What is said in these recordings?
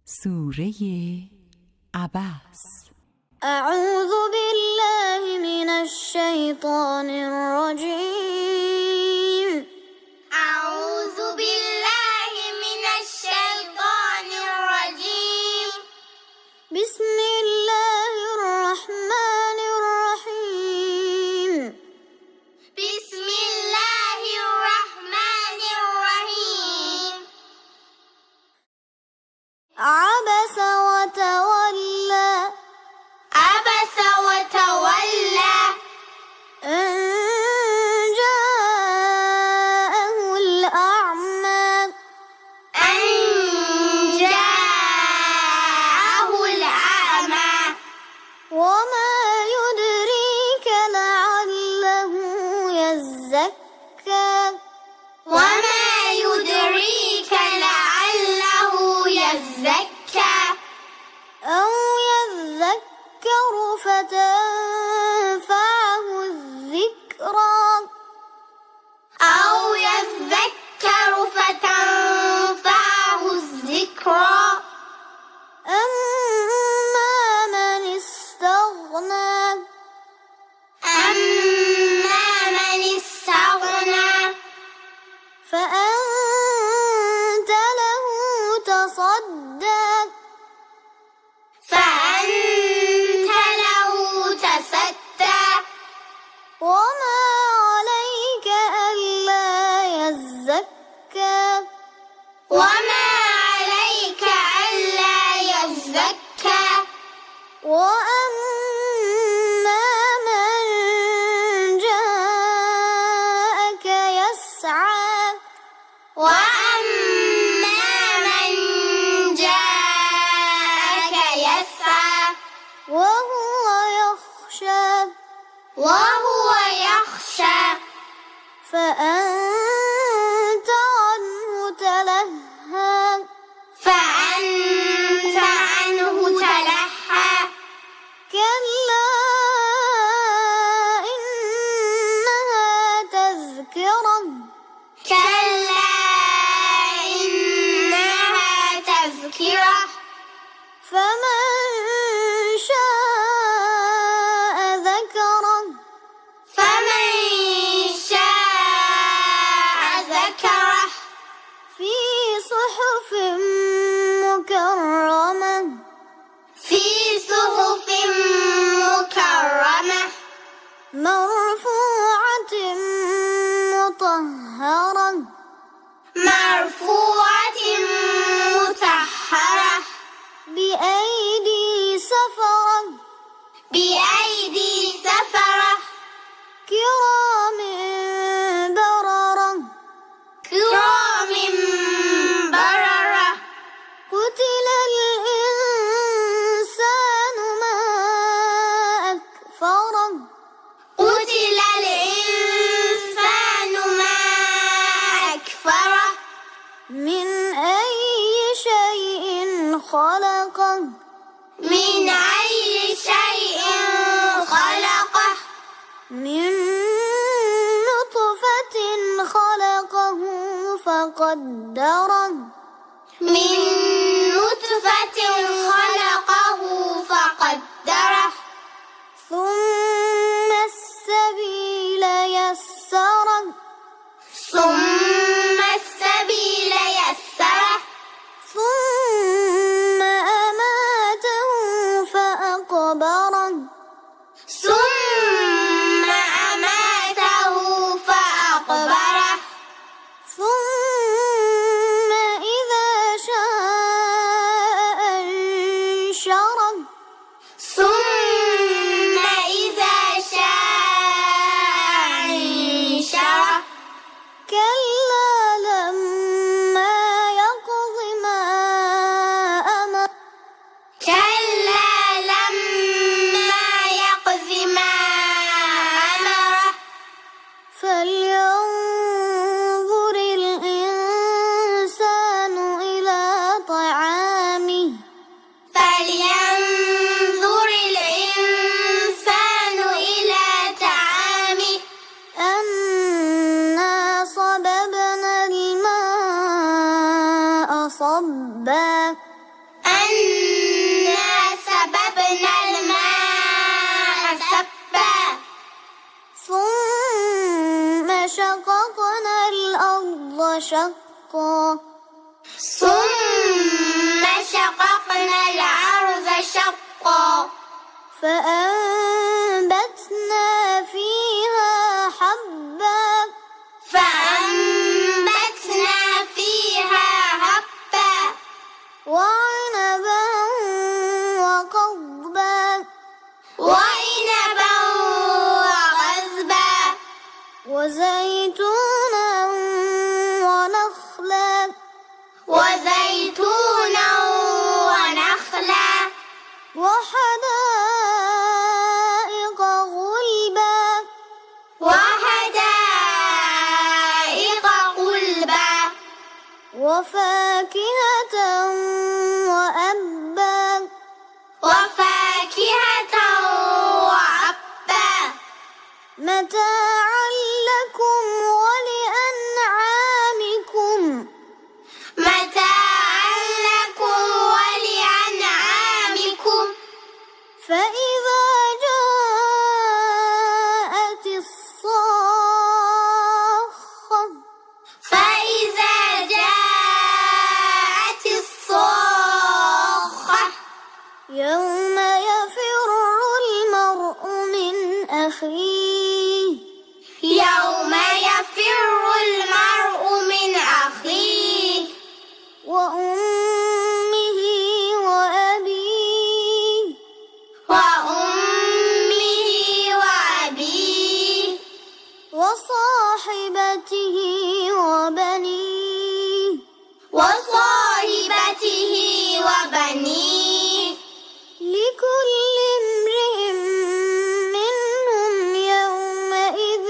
سوره عبس. أعوذ بالله من الشيطان الرجيم. أعوذ بالله من الشيطان الرجيم. بسم الله الرحمن الرحيم. بسم الله الرحمن الرحيم. عبس وتولى. عبس وتولى. أن جاءه الأعمى. أن جاءه الأعمى. وما يدريك لعله يزكى. وما يدريك لعله يزكى. أو يذكر فتنفعه الذكرى. أو يذكر فتنفعه الذكرى. أما من استغنى. أما من استغنى. فأنت له تصدى. فأنت له تصدى. وما عليك ألا يزكى. وما عليك ألا يزكى. وأما من جاءك يسعى. وأما من جاءك يسعى. وهو يخشى. وهو يخشى. فأنت عنه تلهى. فأنت عنه تلهى. كلا إنها تذكرة. كلا إنها تذكرة. فمن شاء ذكره. فمن شاء ذكره. في صحف مكرمة. في صحف مكرمة. مرفوعة مطهرة. مرفوعة مطهرة. بأيدي سفرة. بأيدي سفرة. كرام بررة. كرام بررة. قتل الإنسان ما أكفره. قتل الإنسان ما أكفره. من أي شيء خلقه. من أي شيء خلقه. من نطفة خلقه فقدره. من نطفة خلقه فقدره. ثم السبيل يسره. ثم السبيل يسره. ثم أماته فأقبره. ثم أماته فأقبره. ثم إذا شاء أنشره. ثم إذا شاء أنشره. كلا لما يقض ما أمره. كلا لما يقض ما أمره. فلينظر الإنسان إلى طعامه. فلينظر الإنسان إلى طعامه. أنا صببنا الماء صبا. أنا شققنا الأرض شقا ثم شققنا الأرض شقا فأنبتنا فيها حبا وعنبا وقضبا وزيتونا ونخلا وحدائق غلبا وفاكهة وأبا متاعا لكم ولأنعامكم فإذا جاءت الصاخة يوم يفر المرء من أخيه وأمه وأبيه وصاحبته وبنيه لكل امرئ منهم يومئذ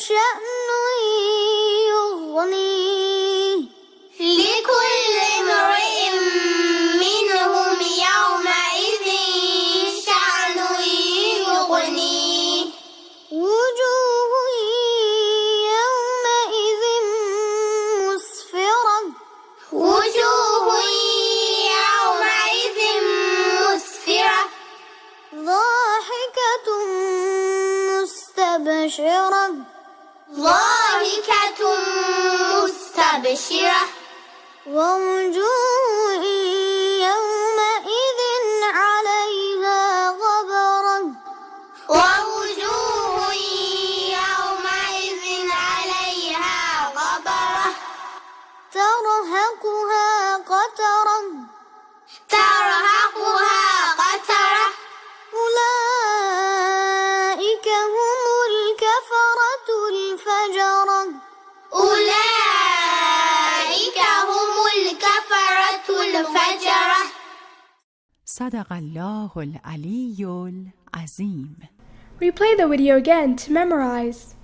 شأن يغنيه وجوه يومئذ مسفرة ضاحكة مستبشرة ووجوه يومئذ عليها غبرة ترهقها قترة أولئك هم الكفرة الفجرة صدق الله العلی العظیم. Replay the video again to memorize.